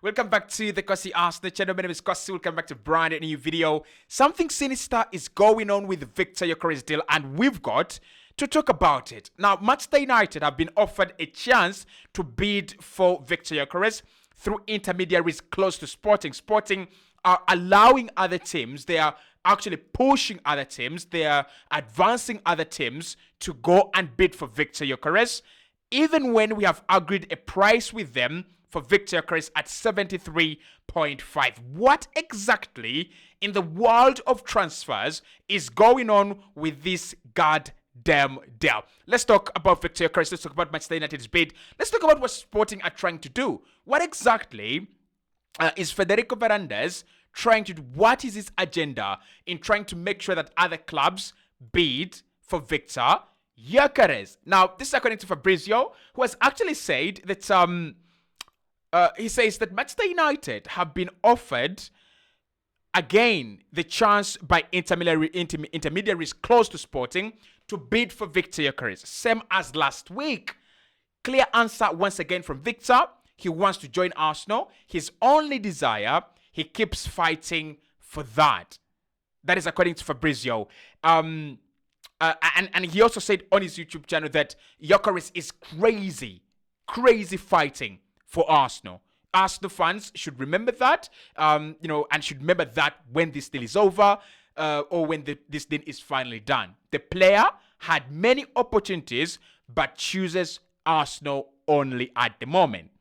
Welcome back to the Cossy Arsenal channel. My name is Cossy. Welcome back to brand new video. Something sinister is going on with the Victor GYOKERES deal, and we've got to talk about it. Now, Manchester United have been offered a chance to bid for Victor GYOKERES through intermediaries close to Sporting. Sporting are allowing other teams, they are actually pushing other teams, they are advancing other teams to go and bid for Victor GYOKERES, even when we have agreed a price with them for Victor GYOKERES at 73.5. What exactly in the world of transfers is going on with this goddamn deal? Let's talk about Victor GYOKERES. Let's talk about Manchester United's bid. Let's talk about what Sporting are trying to do. What exactly is Federico Varandas trying to do? What is his agenda in trying to make sure that other clubs bid for Victor GYOKERES? Now, this is according to Fabrizio, who has actually said that he says that Manchester United have been offered again the chance by intermediaries close to Sporting to bid for Victor GYOKERES, same as last week. Clear answer once again from Victor. He wants to join Arsenal. His only desire, he keeps fighting for that. That is according to Fabrizio. And he also said on his YouTube channel that GYOKERES is crazy fighting for Arsenal. Arsenal fans should remember that, and should remember that when this deal is over, or when this deal is finally done. The player had many opportunities, but chooses Arsenal only at the moment.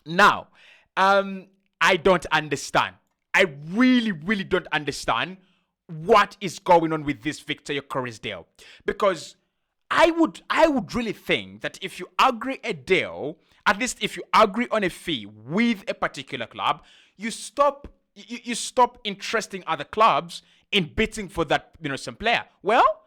Now, I don't understand. I really don't understand what is going on with this Victor GYOKERES deal, because I would really think that if you agree a deal, at least if you agree on a fee with a particular club, you stop interesting other clubs in bidding for that some player. Well,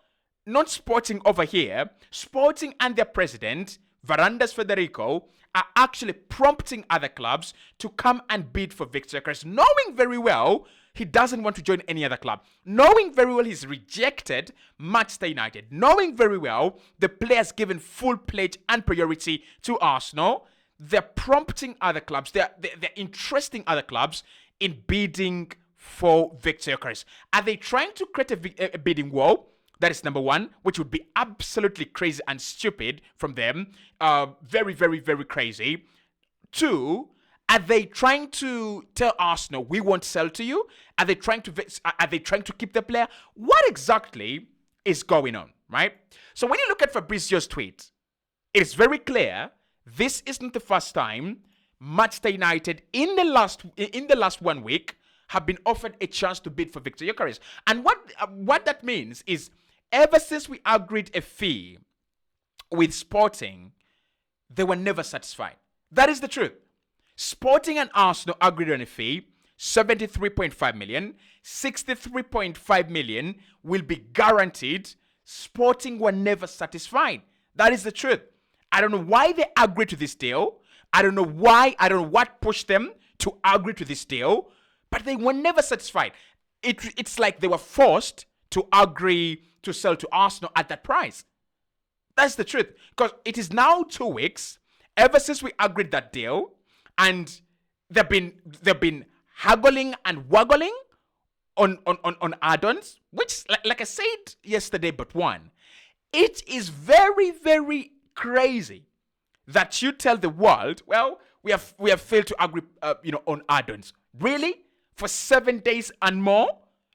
not Sporting over here. Sporting and their president, Varandas Federico, are actually prompting other clubs to come and bid for Victor GYOKERES, knowing very well he doesn't want to join any other club, knowing very well he's rejected Manchester United, knowing very well the player's given full pledge and priority to Arsenal. They're prompting other clubs, they're interesting other clubs in bidding for Victor GYOKERES. Are they trying to create a bidding war? That is number one, which would be absolutely crazy and stupid from them. Very crazy. Two, are they trying to tell Arsenal we won't sell to you? Are they trying to keep the player? What exactly is going on, right? So when you look at Fabrizio's tweet, it is very clear this isn't the first time Manchester United in the last 1 week have been offered a chance to bid for Victor GYOKERES. And what that means is, ever since we agreed a fee with Sporting, they were never satisfied. That is the truth. Sporting and Arsenal agreed on a fee, 73.5 million. 63.5 million will be guaranteed. Sporting were never satisfied. That is the truth. I don't know why they agreed to this deal. I don't know what pushed them to agree to this deal, but they were never satisfied. It's like they were forced to agree to sell to Arsenal at that price. That's the truth. Because it is now 2 weeks ever since we agreed that deal, and they've been haggling and waggling on add-ons, which, like I said yesterday, but one, it is very crazy that you tell the world, well, we have failed to agree, on add-ons. Really? For 7 days and more?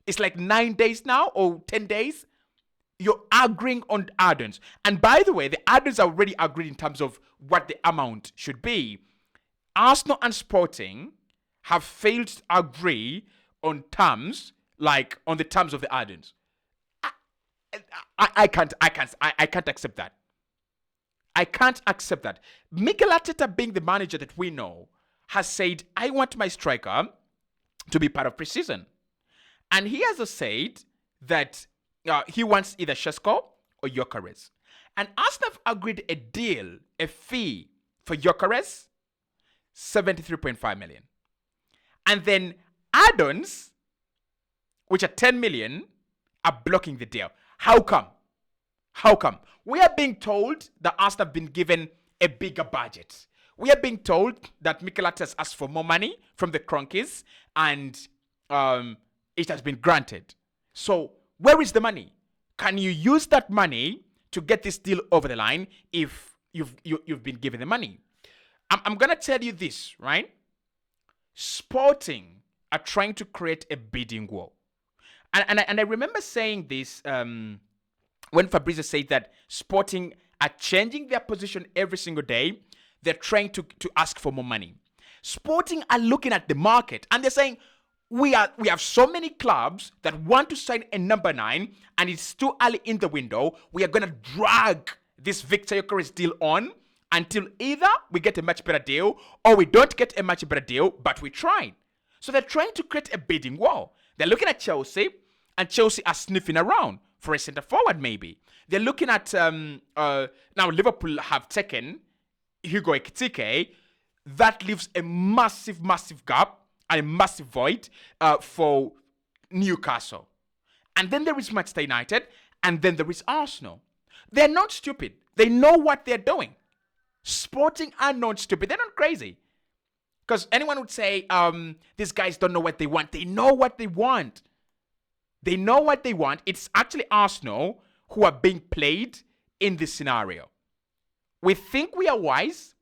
It's like 9 days now, or 10 days. You're agreeing on add-ons. And by the way, the add-ons are already agreed in terms of what the amount should be. Arsenal and Sporting have failed to agree on terms, like on the terms of the add-ons. I can't accept that. I can't accept that. Mikel Arteta, being the manager that we know, has said, I want my striker to be part of preseason. And he has said that he wants either Šeško or GYOKERES. And Arsenal have agreed a deal, a fee for GYOKERES, 73.5 million. And then add-ons, which are 10 million, are blocking the deal. How come? We are being told that Arsenal have been given a bigger budget. We are being told that Mikel Arteta has asked for more money from the Cronkies, and it has been granted. So where is the money? Can you use that money to get this deal over the line if you've been given the money? I'm gonna tell you this, right? Sporting are trying to create a bidding war, and I remember saying this when Fabrizio said that Sporting are changing their position every single day. They're trying to ask for more money. Sporting are looking at the market and they're saying, we have so many clubs that want to sign a number 9 and it's too early in the window. We are going to drag this Victor Gyökeres deal on until either we get a much better deal or we don't get a much better deal, but we tried. So they're trying to create a bidding war. They're looking at Chelsea, and Chelsea are sniffing around for a centre forward maybe. They're looking at, now Liverpool have taken Hugo Ekitike. That leaves a massive, massive gap and a massive void for Newcastle. And then there is Manchester United, and then there is Arsenal. They're not stupid. They know what they're doing. Sporting are not stupid. They're not crazy. Because anyone would say, these guys don't know what they want. They know what they want. They know what they want. It's actually Arsenal who are being played in this scenario. We think we are wise.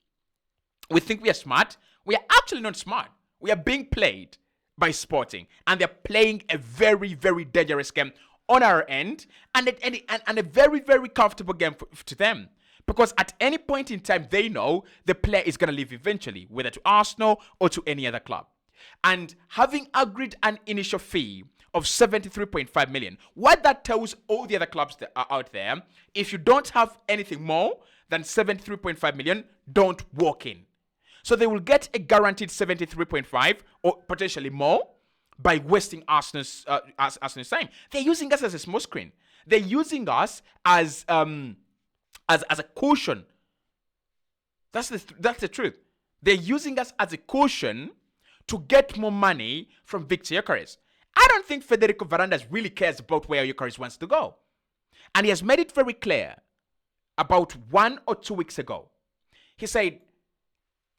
We think we are smart. We are actually not smart. We are being played by Sporting. And they're playing a very, very dangerous game on our end. And a very, very comfortable game to them. Because at any point in time, they know the player is going to leave eventually, whether to Arsenal or to any other club. And having agreed an initial fee of 73.5 million, what that tells all the other clubs that are out there, if you don't have anything more than 73.5 million, don't walk in. So they will get a guaranteed 73.5 or potentially more by wasting Arsenal's time. They're using us as a small screen. They're using us as a cushion. That's the truth. They're using us as a cushion to get more money from Victor Gyökeres. I don't think Federico Varandas really cares about where Gyökeres wants to go. And he has made it very clear about 1 or 2 weeks ago. He said,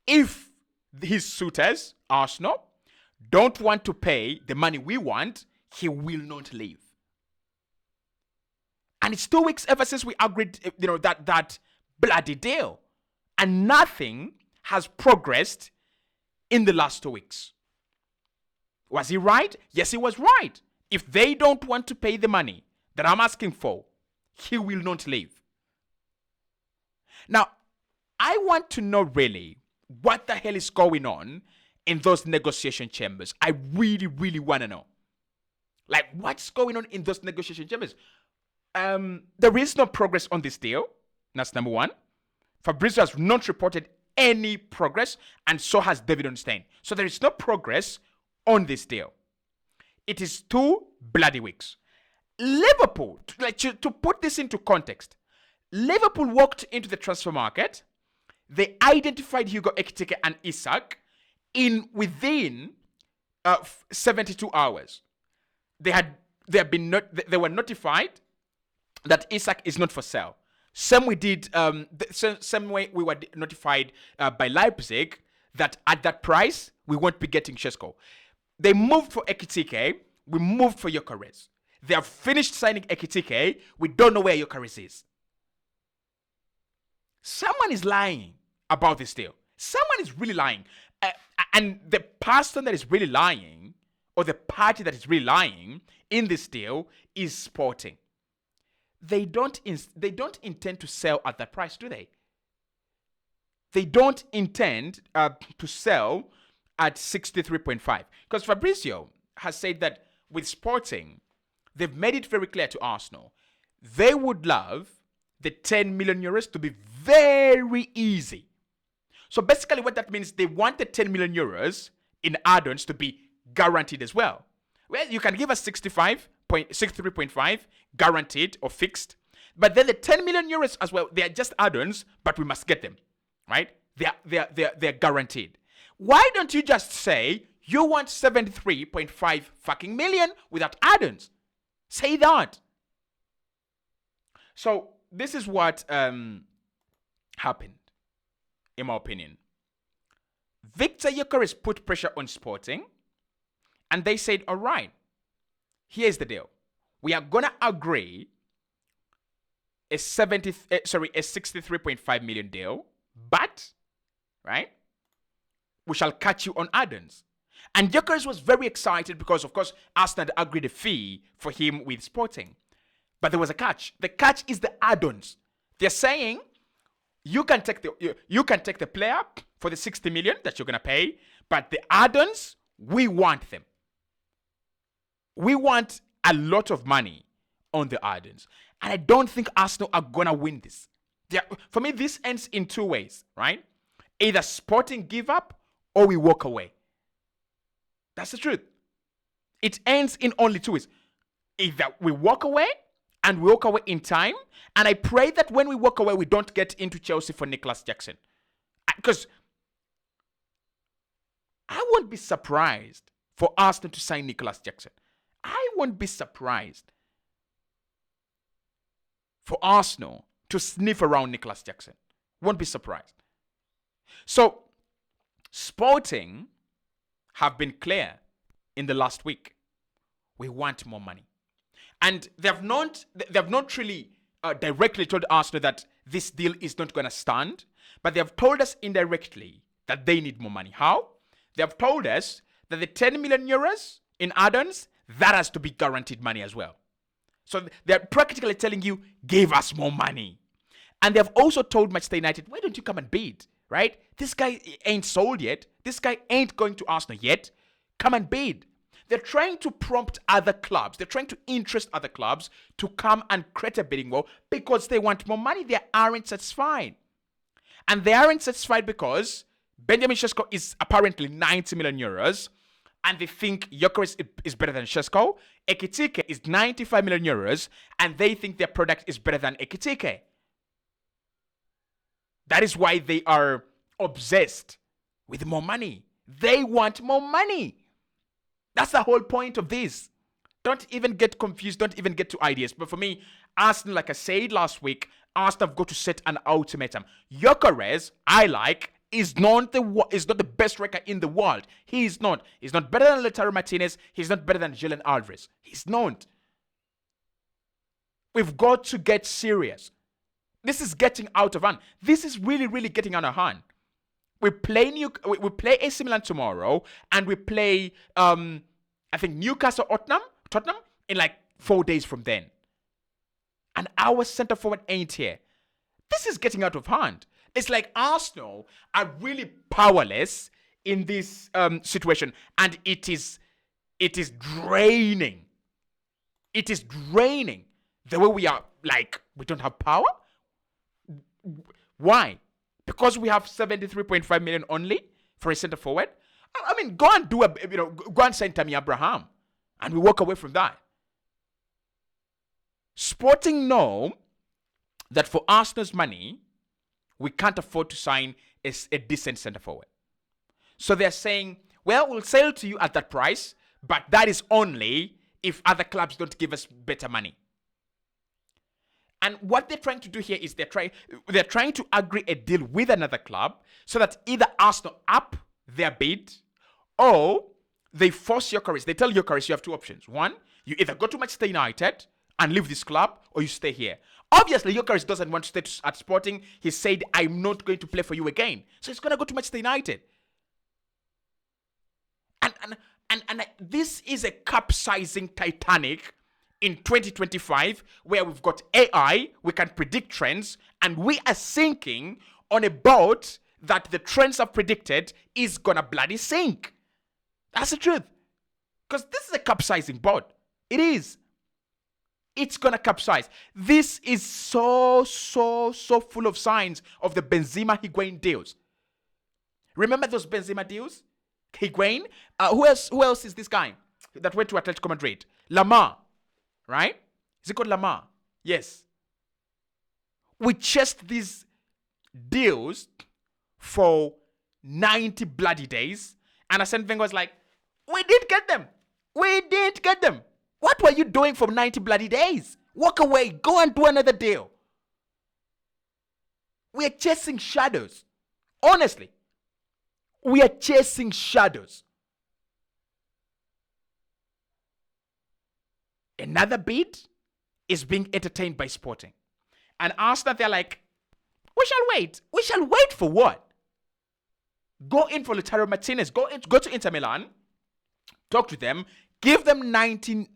if his suitors, Arsenal, don't want to pay the money we want, he will not leave. And it's 2 weeks ever since we agreed, that bloody deal. And nothing has progressed in the last 2 weeks. Was he right? Yes, he was right. If they don't want to pay the money that I'm asking for, he will not leave. Now, I want to know really what the hell is going on in those negotiation chambers. I really, really want to know. Like, what's going on in those negotiation chambers? There is no progress on this deal. That's number one. Fabrizio has not reported any progress, and so has David Ornstein. So there is no progress on this deal. It is 2 bloody weeks. Liverpool, to put this into context, Liverpool walked into the transfer market. They identified Hugo Ekitike and Isak within 72 hours. They were notified that Isak is not for sale. Same way we were notified by Leipzig that at that price we won't be getting Šeško. They moved for Ekitike. We moved for Gyökeres. They have finished signing Ekitike. We don't know where Gyökeres is. Someone is lying about this deal. Someone is really lying. And the person that is really lying, or the party that is really lying in this deal, is Sporting. They don't intend to sell at that price, do they? They don't intend to sell at 63.5. Because Fabrizio has said that with Sporting, they've made it very clear to Arsenal. They would love the 10 million euros to be very easy. So basically what that means, they want the 10 million euros in add-ons to be guaranteed as well. Well, you can give us 63.5 guaranteed or fixed. But then the 10 million euros as well, they are just add-ons, but we must get them, right? They're guaranteed. Why don't you just say you want 73.5 fucking million without add-ons? Say that. So this is what happened, in my opinion. Victor Gyökeres put pressure on Sporting, and they said, all right, here's the deal. We are going to agree a 63.5 million deal, but, right, we shall catch you on add-ons. And Gyökeres was very excited because, of course, Arsenal had agreed a fee for him with Sporting. But there was a catch. The catch is the add-ons. They're saying you can take the player for the 60 million that you're going to pay, but the add-ons, we want them. We want a lot of money on the add-ons. And I don't think Arsenal are going to win this. For me, this ends in two ways, right? Either Sporting give up or we walk away. That's the truth. It ends in only two ways. Either we walk away and we walk away in time. And I pray that when we walk away, we don't get into Chelsea for Nicholas Jackson. Because I won't be surprised for Arsenal to sign Nicholas Jackson. I won't be surprised for Arsenal to sniff around Nicholas Jackson. Won't be surprised. So, Sporting have been clear in the last week. We want more money. And they've not really directly told Arsenal that this deal is not going to stand, but they have told us indirectly that they need more money. How? They have told us that the 10 million euros in add-ons, that has to be guaranteed money as well. So they're practically telling you, give us more money. And they've also told Manchester United, why don't you come and bid, right? This guy ain't sold yet. This guy ain't going to Arsenal yet. Come and bid. They're trying to prompt other clubs. They're trying to interest other clubs to come and create a bidding war because they want more money. They aren't satisfied. And they aren't satisfied because Benjamin Sesko is apparently 90 million euros. And they think Gyökeres is better than Sesko. Ekitike is 95 million euros. And they think their product is better than Ekitike. That is why they are obsessed with more money. They want more money. That's the whole point of this. Don't even get confused. Don't even get to ideas. But for me, Arsenal, like I said last week, Arsenal have got to set an ultimatum. Gyökeres, I like, is not the best striker in the world. He is not. He's not better than Lautaro Martinez. He's not better than Julian Alvarez. He's not. We've got to get serious. This is getting out of hand. This is really, really getting out of hand. We play AC Milan tomorrow, and we play I think Newcastle Tottenham in like 4 days from then. And our centre forward ain't here. This is getting out of hand. It's like Arsenal are really powerless in this situation, and it is draining. It is draining the way we are. Like, we don't have power. Why? Because we have 73.5 million only for a centre forward. I mean, go and go and sign Tammy Abraham, and we walk away from that. Sporting know that for Arsenal's money, we can't afford to sign a decent centre forward. So they're saying, well, we'll sell to you at that price, but that is only if other clubs don't give us better money. And what they're trying to do here is they're trying to agree a deal with another club so that either Arsenal up their bid or they force Gyökeres. They tell Gyökeres you have two options. One, you either go to Manchester United and leave this club, or you stay here. Obviously, Gyökeres doesn't want to stay at Sporting. He said, I'm not going to play for you again. So he's going to go to Manchester United. And this is a capsizing Titanic in 2025, where we've got AI, we can predict trends, and we are sinking on a boat that the trends have predicted is gonna bloody sink. That's the truth. Because this is a capsizing boat. It is. It's gonna capsize. This is so full of signs of the Benzema-Higuain deals. Remember those Benzema deals? Higuain? Who else is this guy that went to Atletico Madrid? Lamar. Right? Is it called Lamar? Yes. We chased these deals for 90 bloody days. And Arsene Wenger was like, we didn't get them. We didn't get them. What were you doing for 90 bloody days? Walk away. Go and do another deal. We're chasing shadows. Honestly. We are chasing shadows. Another bid is being entertained by Sporting. And Arsenal, they're like, we shall wait. We shall wait for what? Go in for Lautaro Martinez. Go to Inter Milan. Talk to them. Give them 90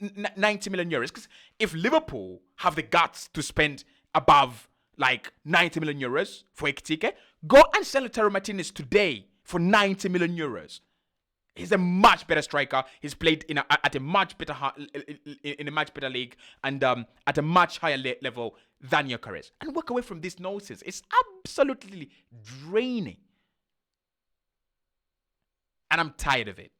million euros. Because if Liverpool have the guts to spend above like 90 million euros for Ekitike, go and sell Lautaro Martinez today for 90 million euros. He's a much better striker. He's played at a much better in a much better league and at a much higher level than GYOKERES. And walk away from this nonsense. It's absolutely draining. And I'm tired of it.